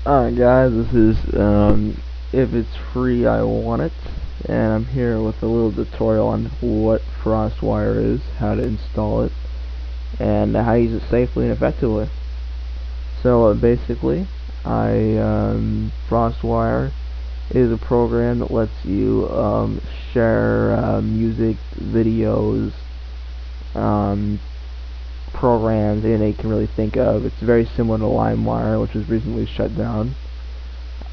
Alright guys, this is if it's free I want it, and I'm here with a little tutorial on what frostwire is, how to install it, and how to use it safely and effectively. So basically, frostwire is a program that lets you share music, videos, programs, anything you can really think of. It's very similar to LimeWire, which was recently shut down.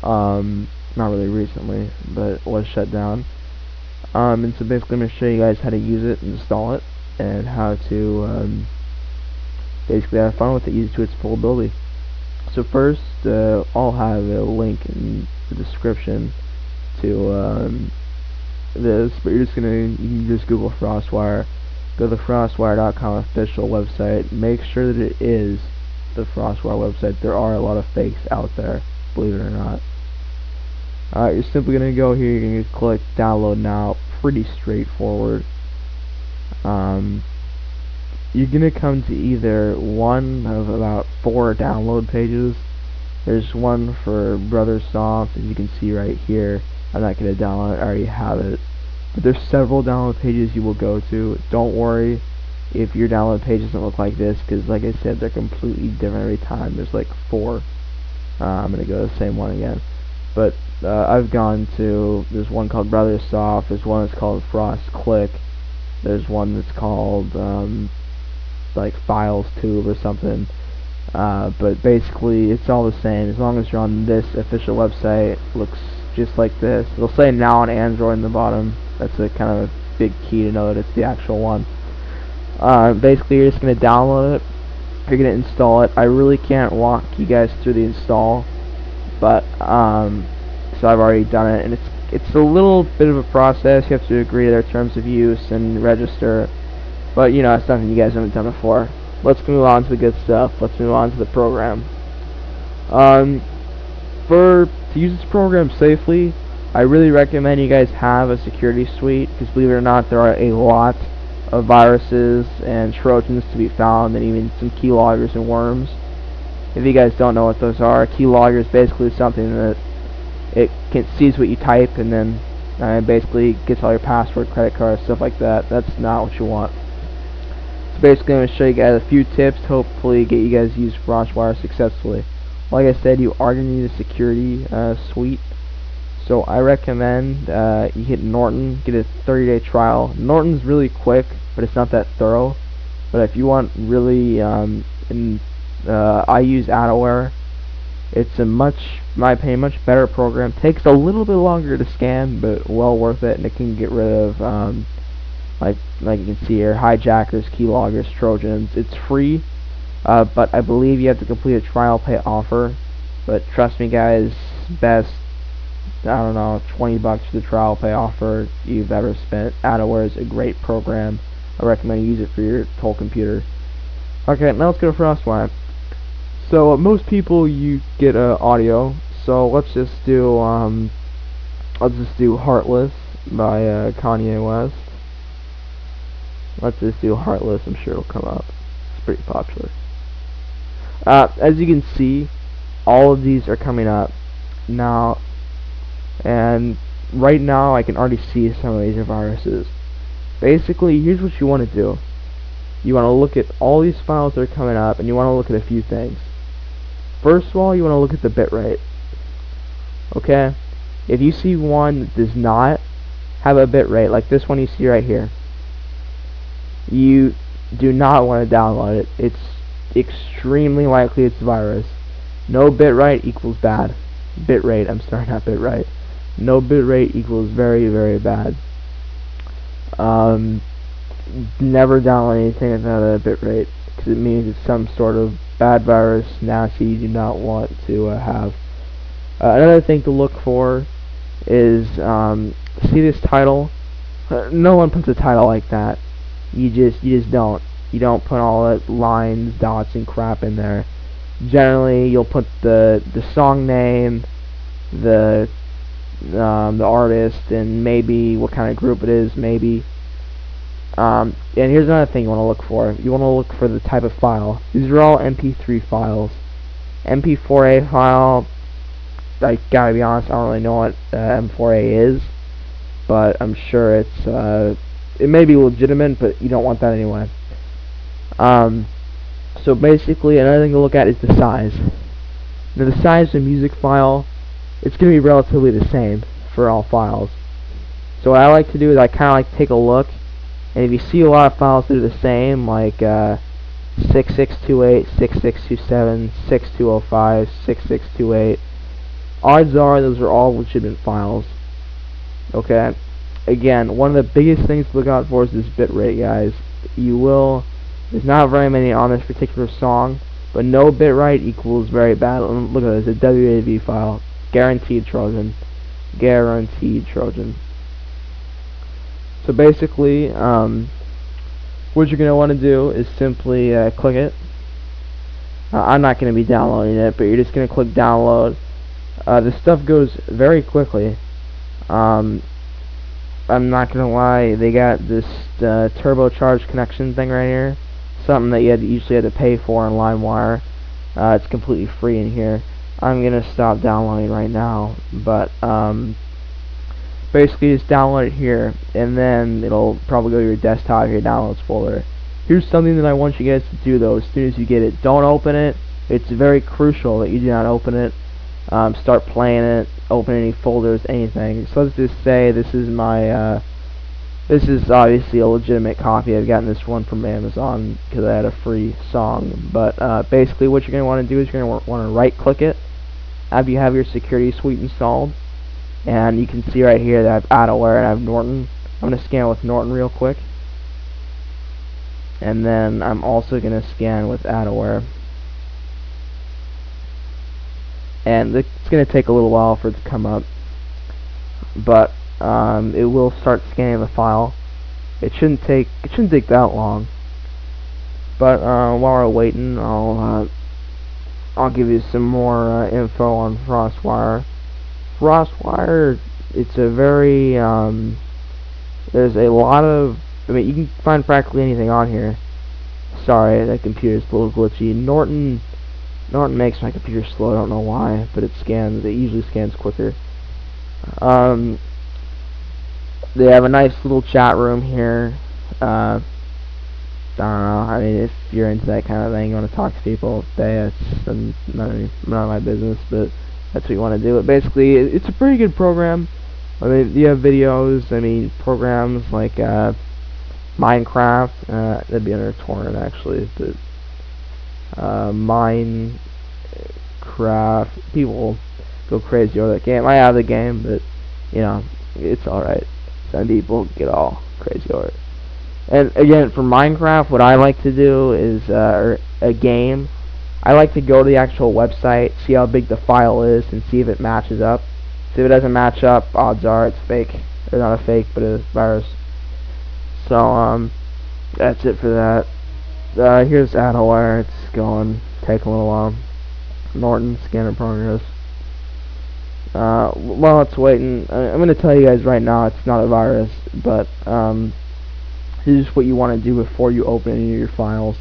Not really recently, but it was shut down. And so basically I'm going to show you guys how to use it, install it, and how to basically have fun with it, use it to its full ability. So first, I'll have a link in the description to this, but you can just Google frostwire. Go to the frostwire.com official website. Make sure that it is the frostwire website. There are a lot of fakes out there, believe it or not. Alright, you're simply going to go here, you're going to click download now. Pretty straightforward. You're going to come to either one of about 4 download pages. There's one for Brothersoft, as you can see right here. I'm not going to download it, I already have it. But there's several download pages you will go to. Don't worry if your download page doesn't look like this, because like I said, they're completely different every time. There's like 4. I'm going to go to the same one again. But I've gone to, there's one called Brothersoft, there's one that's called FrostClick, there's one that's called like FilesTube or something. But basically it's all the same. As long as you're on this official website, it looks just like this. It'll say now on Android in the bottom. That's a kind of a big key to know that it's the actual one. Basically you're just going to download it, you're going to install it. I really can't walk you guys through the install, but so I've already done it, and it's a little bit of a process. You have to agree to their terms of use and register, but you know, it's something you guys haven't done before. Let's move on to the good stuff. Let's move on to the program. To use this program safely, I really recommend you guys have a security suite, because believe it or not, there are a lot of viruses and trojans to be found, and even some keyloggers and worms. If you guys don't know what those are, a keylogger is basically something that sees what you type, and then basically gets all your password, credit cards, stuff like that. That's not what you want. So basically I'm going to show you guys a few tips to hopefully get you guys to use frostwire successfully. Like I said, you are going to need a security suite. So I recommend you hit Norton, get a 30-day trial. Norton's really quick, but it's not that thorough. But if you want really, I use Adaware. It's a in my opinion, much better program. Takes a little bit longer to scan, but well worth it, and it can get rid of like you can see here, hijackers, keyloggers, trojans. It's free, but I believe you have to complete a trial pay offer. But trust me guys, best, I don't know, 20 bucks for the trial pay offer you've ever spent. Adaware is a great program. I recommend you use it for your whole computer. Okay, now let's go to frostwire. So most people, you get audio. So let's just do Heartless by Kanye West. Let's just do Heartless. I'm sure it'll come up. It's pretty popular. As you can see, all of these are coming up now, and right now I can already see some of these are viruses. Basically, here's what you want to do. You want to look at all these files that are coming up, and you want to look at a few things. First of all, you want to look at the bitrate. Okay? If you see one that does not have a bitrate, like this one you see right here, you do not want to download it. It's extremely likely it's a virus. No bitrate equals bad. Bitrate, I'm sorry, not bitrate. No bitrate equals very, very bad. Never download anything without a bitrate, because it means it's some sort of bad virus, nasty, you do not want to have. Another thing to look for is, see this title? No one puts a title like that. You just don't. You don't put all the lines, dots, and crap in there. Generally, you'll put the song name, the artist, and maybe what kind of group it is, maybe. And here's another thing you want to look for. You want to look for the type of file. These are all MP3 files. MP4A file, I gotta be honest, I don't really know what M4A is, but I'm sure it may be legitimate, but you don't want that anyway. So basically, another thing to look at is the size. Now, the size of the music file, it's going to be relatively the same for all files. So what I like to do is I kind of like to take a look, and if you see a lot of files that are the same, like 6628, 6627, 6205, 6628, odds are those are all legitimate files. Okay? Again, one of the biggest things to look out for is this bit rate, guys. There's not very many on this particular song, but no bit rate equals very bad. Look at this, a WAV file. Guaranteed Trojan. Guaranteed Trojan. So basically, what you're going to want to do is simply click it. I'm not going to be downloading it, but you're just going to click download. This stuff goes very quickly. I'm not going to lie, they got this turbocharged connection thing right here. Something that you usually had to pay for on LimeWire. It's completely free in here. I'm going to stop downloading right now, but basically just download it here, and then it'll probably go to your desktop, your downloads folder. Here's something that I want you guys to do though as soon as you get it. Don't open it. It's very crucial that you do not open it. Start playing it, open any folders, anything. So let's just say this is my this is obviously a legitimate copy. I've gotten this one from Amazon because I had a free song. But basically what you're going to want to do is you're going to want to right click it after you have your security suite installed. And you can see right here that I have Adaware and I have Norton. I'm going to scan with Norton real quick. And then I'm also going to scan with Adaware. And it's going to take a little while for it to come up. But it will start scanning the file. It shouldn't take that long. But while we're waiting, I'll give you some more info on frostwire. Frostwire, it's a very there's a lot of, I mean, you can find practically anything on here. Sorry, that computer's a little glitchy. Norton makes my computer slow. I don't know why, but it usually scans quicker. They have a nice little chat room here. I don't know. I mean, if you're into that kind of thing, you want to talk to people, it's none of my business, but that's what you want to do. But basically, it's a pretty good program. I mean, you have videos. I mean, programs like Minecraft. That'd be under torrent actually, but Minecraft. People go crazy over that game. I have the game, but you know, it's all right. Some people get all crazy over it. And again, for Minecraft, what I like to do is a game. I like to go to the actual website, see how big the file is, and see if it matches up. So if it doesn't match up, odds are it's fake. Or not a fake, but a virus. So that's it for that. Here's Adaware. It's going take a little while. Norton scanner progress. While it's waiting, I'm going to tell you guys right now, it's not a virus, but this is what you want to do before you open any of your files.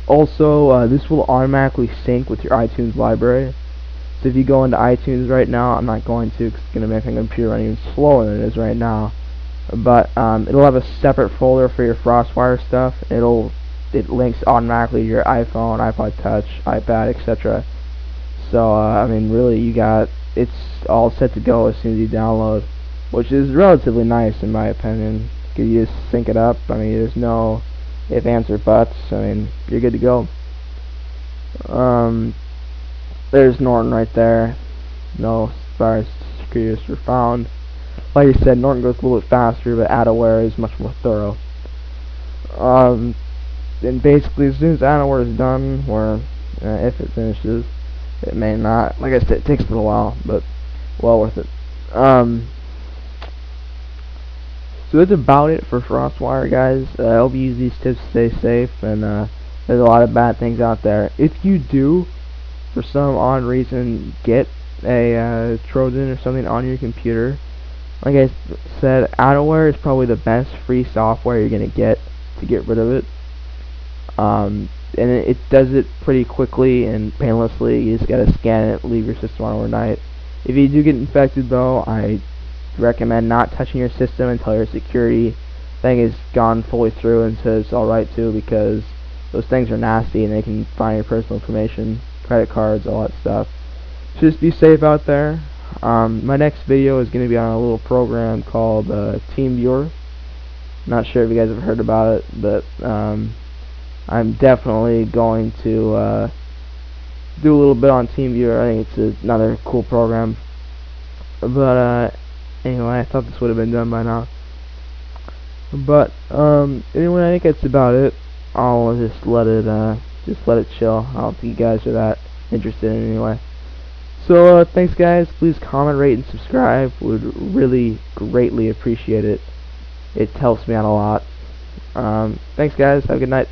Also, this will automatically sync with your iTunes library. So if you go into iTunes right now, I'm not going to because it's going to make my computer run even slower than it is right now. But it'll have a separate folder for your frostwire stuff. It links automatically to your iPhone, iPod Touch, iPad, etc. So I mean, really, it's all set to go as soon as you download, which is relatively nice in my opinion. You just sync it up. I mean, there's no if, ands, or buts. I mean, you're good to go. There's Norton right there. No virus securities were found. Like I said, Norton goes a little bit faster, but Adaware is much more thorough. And basically, as soon as Adaware is done, or if it finishes, it may not. Like I said, it takes a little while, but well worth it. So that's about it for frostwire, guys. I hope you use these tips to stay safe, and there's a lot of bad things out there. If you do, for some odd reason, get a Trojan or something on your computer, like I said, Adaware is probably the best free software you're going to get rid of it. it does it pretty quickly and painlessly. You just gotta scan it, leave your system on overnight. If you do get infected though, I recommend not touching your system until your security thing is gone fully through and says it's alright too, because those things are nasty and they can find your personal information, credit cards, all that stuff. So just be safe out there. My next video is going to be on a little program called TeamViewer. Not sure if you guys have heard about it, but I'm definitely going to do a little bit on TeamViewer. I think it's another cool program. But anyway, I thought this would have been done by now. But anyway, I think that's about it. I'll just let it chill. I don't think you guys are that interested in it anyway. So thanks guys. Please comment, rate, and subscribe. Would really greatly appreciate it. It helps me out a lot. Thanks guys. Have a good night.